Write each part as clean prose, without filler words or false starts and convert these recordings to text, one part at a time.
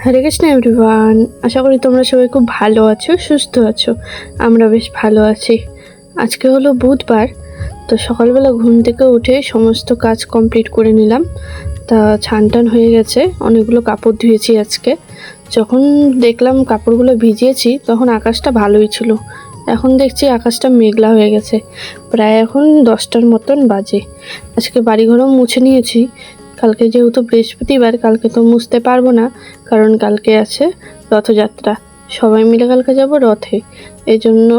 হরে Krishna everyone, আশা করি তোমরা সবাই খুব ভালো আছো, সুস্থ আছো। আমরা বেশ ভালো আছি। আজকে হলো বুধবার, তো সকালবেলা ঘুম থেকে উঠে সমস্ত কাজ কমপ্লিট করে নিলাম। তা ছান টান হয়ে গেছে, অনেকগুলো কাপড় ধুয়েছি আজকে। যখন দেখলাম কাপড়গুলো ভিজিয়েছি তখন আকাশটা ভালোই ছিল। এখন দেখছি আকাশটা মেঘলা হয়ে গেছে, প্রায় এখন 10টার মতন বাজে। আজকে বাড়িঘরও মুছে নিয়েছি। কালকে যেহেতু বৃহস্পতিবার, কালকে তো মুছতে পারবো না, কারণ কালকে আছে রথযাত্রা। সবাই মিলে কালকে যাব রথে, এই জন্য।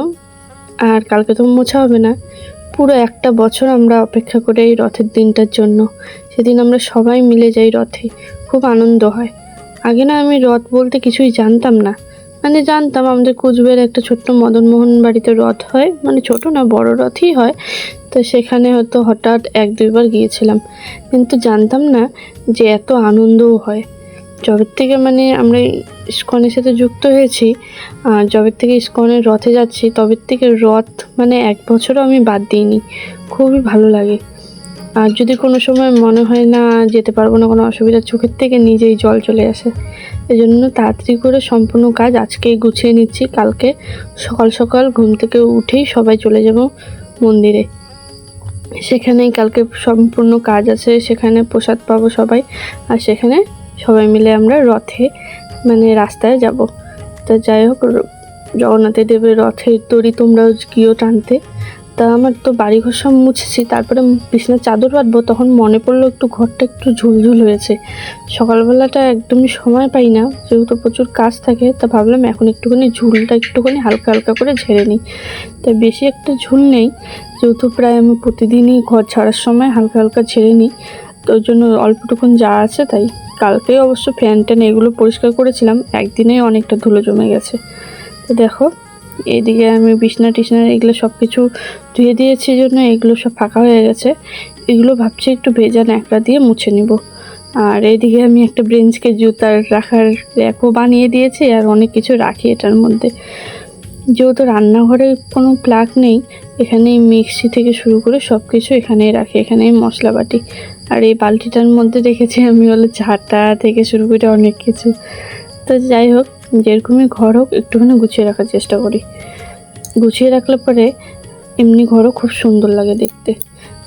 আর কালকে তো মোছা হবে না। পুরো একটা বছর আমরা অপেক্ষা করে এই রথের দিনটার জন্য। সেদিন আমরা সবাই মিলে যাই রথে, খুব আনন্দ হয়। আগে না আমি রথ বলতে কিছুই জানতাম না, মানে জানতাম আমাদের কোচবিহারে একটা ছোট্ট মদনমোহন বাড়িতে রথ হয়, মানে ছোট না বড় রথই হয়। তো সেখানে হয়তো হঠাৎ 1-2বার গিয়েছিলাম, কিন্তু জানতাম না যে এত আনন্দও হয়। যবের থেকে মানে আমরা ইস্কনের সাথে যুক্ত হয়েছি, আর যবের থেকে ইস্কনের রথে যাচ্ছি তবের থেকে রথ মানে এক বছরও আমি বাদ দিইনি। খুবই ভালো লাগে। আর যদি কোনো সময় মনে হয় না যেতে পারবো না, কোনো অসুবিধা, চোখের থেকে নিজেই জল চলে আসে। এই জন্য তাড়াতাড়ি করে সম্পূর্ণ কাজ আজকেই গুছিয়ে নিচ্ছি। কালকে সকাল সকাল ঘুম থেকে উঠেই সবাই চলে যাব মন্দিরে। সেখানেই কালকে সম্পূর্ণ কাজ আছে, সেখানে প্রসাদ পাবো সবাই। আর সেখানে সবাই মিলে আমরা রথে মানে রাস্তায় যাব। তা যাই হোক, জগন্নাথ দেবের রথের দড়ি তোমরাও গিয়েও টানতে। তা আমার তো বাড়িঘর সব মুছেছি, তারপরে বিছানার চাদর পাতবো, তখন মনে পড়লো একটু ঘরটা একটু ঝুলঝুল হয়েছে। সকালবেলাটা একদমই সময় পাই না, যেহেতু প্রচুর কাজ থাকে। তা ভাবলাম এখন একটুখানি ঝুলটা একটুখানি হালকা হালকা করে ঝেড়ে নিই। তাই বেশি একটা ঝুল নেই, যেহেতু প্রায় আমি প্রতিদিনই ঘর ছাড়ার সময় হালকা হালকা ঝেড়ে নিই, তো ওই জন্য অল্পটুকুন যা আছে তাই। কালকে অবশ্য ফ্যান ট্যান এগুলো পরিষ্কার করেছিলাম, একদিনেই অনেকটা ধুলো জমে গেছে। তো দেখো, এদিকে আমি বিছনা টিছনা এগুলো সব কিছু ধুয়ে দিয়েছি, জন্য এগুলো সব ফাঁকা হয়ে গেছে। এগুলো ভাবছি একটু ভেজা ন্যাকড়া দিয়ে মুছে নিব। আর এইদিকে আমি একটা ব্রেঞ্চকে জুতার রাখার র্যাকও বানিয়ে দিয়েছি, আর অনেক কিছু রাখি এটার মধ্যে। যেহেতু রান্নাঘরে কোনো প্লাগ নেই, এখানেই মিক্সি থেকে শুরু করে সব কিছু এখানেই রাখি, এখানেই মশলা বাটি। আর এই বালতিটার মধ্যে রেখেছি আমি হলো ঝাঁটা থেকে শুরু করে অনেক কিছু। তো যাই হোক, যেরকমই ঘর হোক একটুখানি গুছিয়ে রাখার চেষ্টা করি। গুছিয়ে রাখলে পরে এমনি ঘরও খুব সুন্দর লাগে দেখতে।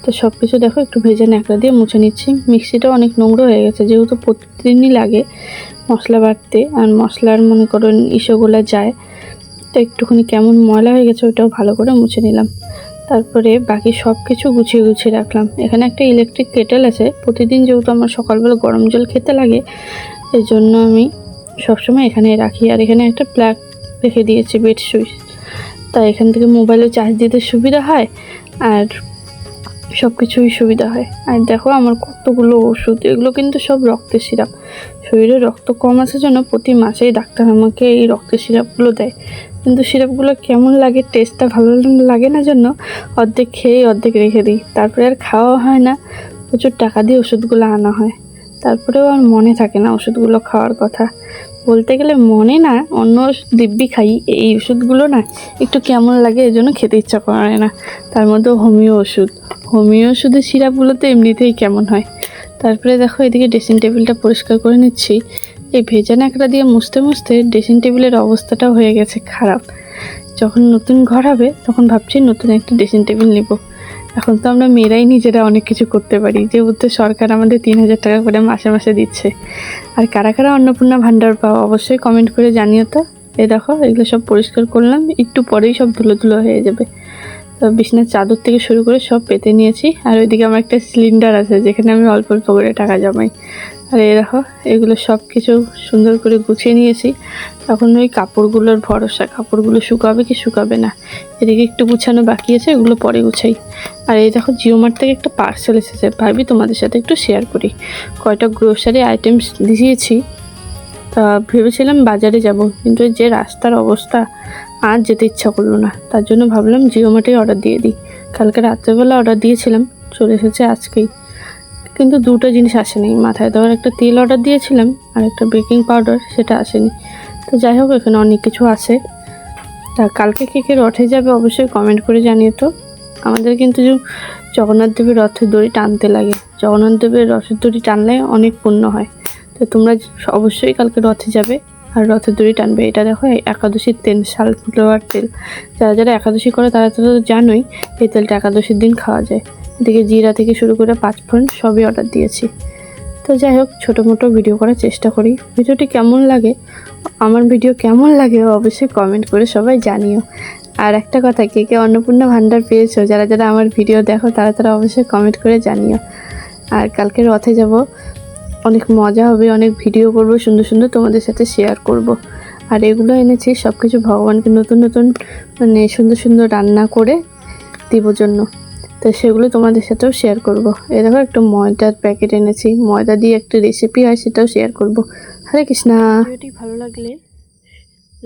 তো সব কিছু দেখো একটু ভেজে ন্যাকড়া দিয়ে মুছে নিচ্ছি। মিক্সিটা অনেক নোংরা হয়ে গেছে, যেহেতু প্রতিদিনই লাগে মশলা বাটতে, আর মশলার মনে করুন ইসোগুলো যায়, তো একটুখানি কেমন ময়লা হয়ে গেছে, ওটাও ভালো করে মুছে নিলাম। তারপরে বাকি সব কিছু গুছিয়ে গুছিয়ে রাখলাম। এখানে একটা ইলেকট্রিক কেটেল আছে, প্রতিদিন যেহেতু আমার সকালবেলা গরম জল খেতে লাগে, এই জন্য আমি সবসময় এখানেই রাখি। আর এখানে একটা প্লাগ রেখে দিয়েছি, বেড সুইচ, তাই এখান থেকে মোবাইলে চার্জ দিতে সুবিধা হয়, আর সব কিছুই সুবিধা হয়। আর দেখো আমার কতগুলো ওষুধ, এগুলো কিন্তু সব রক্তের সিরাপ। শরীরে রক্ত কম আসার জন্য প্রতি মাসেই ডাক্তার আমাকে এই রক্তের সিরাপগুলো দেয়, কিন্তু সিরাপগুলো কেমন লাগে, টেস্টটা ভালো লাগে না জন্য অর্ধেক খেয়ে অর্ধেক রেখে দিই। তারপরে আর খাওয়া হয় না, প্রচুর টাকা দিয়ে ওষুধগুলো আনা হয়, তারপরেও আর মনে থাকে না ওষুধগুলো খাওয়ার কথা। বলতে গেলে মনে না, অন্য ওষুধ দিব্যি খাই, এই ওষুধগুলো না একটু কেমন লাগে, এই জন্য খেতে ইচ্ছা করে না। তার মধ্যে হোমিও ওষুধের সিরাপগুলো তো এমনিতেই কেমন হয়। তারপরে দেখো এদিকে ড্রেসিং টেবিলটা পরিষ্কার করে নিচ্ছি। এই ভেজা ন্যাকড়া দিয়ে মুছতে মুছতে ড্রেসিং টেবিলের অবস্থাটাও হয়ে গেছে খারাপ। যখন নতুন ঘর হবে তখন ভাবছি নতুন একটা ড্রেসিং টেবিল নেব। এখন তো আমরা মেয়েরাই নিজেরা অনেক কিছু করতে পারি, যেহেতু সরকার আমাদের 3000 টাকা করে মাসে মাসে দিচ্ছে। আর কারা কারা অন্নপূর্ণা ভাণ্ডার পাও অবশ্যই কমেন্ট করে জানিও তো। এই দেখো এগুলো সব পরিষ্কার করলাম, একটু পরেই সব ধুলো ধুলো হয়ে যাবে। তো বিছনার চাদর থেকে শুরু করে সব পেতে নিয়েছি। আর ওইদিকে আমার একটা সিলিন্ডার আছে, যেখানে আমি অল্প অল্প করে টাকা জমাই। আর এই দেখো এগুলো সব কিছু সুন্দর করে গুছিয়ে নিয়েছি। এখন ওই কাপড়গুলোর ভরসা, কাপড়গুলো শুকাবে কি শুকাবে না। এদিকে একটু গুছানো বাকি আছে, ওগুলো পরে গুছাই। আর এই দেখো জিও মার্ট থেকে একটা পার্সেল এসেছে, ভাবি তোমাদের সাথে একটু শেয়ার করি। কয়টা গ্রোসারি আইটেমস দিয়েছি। তা ভেবেছিলাম বাজারে যাব, কিন্তু যে রাস্তার অবস্থা আর যেতে ইচ্ছা করলো না, তার জন্য ভাবলাম জিও মার্টেই অর্ডার দিয়ে দিই। কালকে রাত্রেবেলা অর্ডার দিয়েছিলাম, চলে এসেছে আজকেই। কিন্তু দুটো জিনিস আসেনি, মাথায় দেওয়ার একটা তেল অর্ডার দিয়েছিলাম, আর একটা বেকিং পাউডার, সেটা আসেনি। তো যাই হোক, এখানে অনেক কিছু আছে। তা কালকে কে কে রথে যাবে অবশ্যই কমেন্ট করে জানিয়ে তো। আমাদের কিন্তু জগন্নাথ দেবের রথের দড়ি টানতে লাগে, জগন্নাথ দেবের রথের দড়ি টানলে অনেক পুণ্য হয়। তো তোমরা অবশ্যই কালকে রথে যাবে আর রথের দড়ি টানবে। এটা দেখো একাদশীর তেল, সানফ্লাওয়ার তেল। যারা যারা একাদশী করে তারা তো জানোই এই তেলটা একাদশীর দিন খাওয়া যায়। এদিকে জিরা থেকে শুরু করে 5 ফোড়ন সবই অর্ডার দিয়েছি। তো যাই হোক, ছোটো মোটো ভিডিও করার চেষ্টা করি। ভিডিওটি কেমন লাগে, আমার ভিডিও কেমন লাগে অবশ্যই কমেন্ট করে সবাই জানিও। আর একটা কথা, কে কে অন্নপূর্ণা ভাণ্ডার পেয়েছো, যারা যারা আমার ভিডিও দেখো তারা তারা অবশ্যই কমেন্ট করে জানিও। আর কালকে রথে যাব, অনেক মজা হবে, অনেক ভিডিও করব, সুন্দর সুন্দর তোমাদের সাথে শেয়ার করব। আর এগুলো এনেছি সব কিছু ভগবানকে নতুন নতুন মানে সুন্দর সুন্দর রান্না করে দিব জন্য, তো সেগুলো তোমাদের সাথেও শেয়ার করব। এই দেখো একটা ময়দার প্যাকেট এনেছি, ময়দা দিয়ে একটা রেসিপি হয়, সেটাও শেয়ার করব। হরে কৃষ্ণা। ভিডিওটি ভালো লাগলে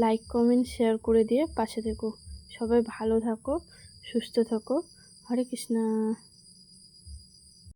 লাইক কমেন্ট শেয়ার করে দিয়ে পাশে থেকো। সবাই ভালো থাকো, সুস্থ থাকো। হরে কৃষ্ণা।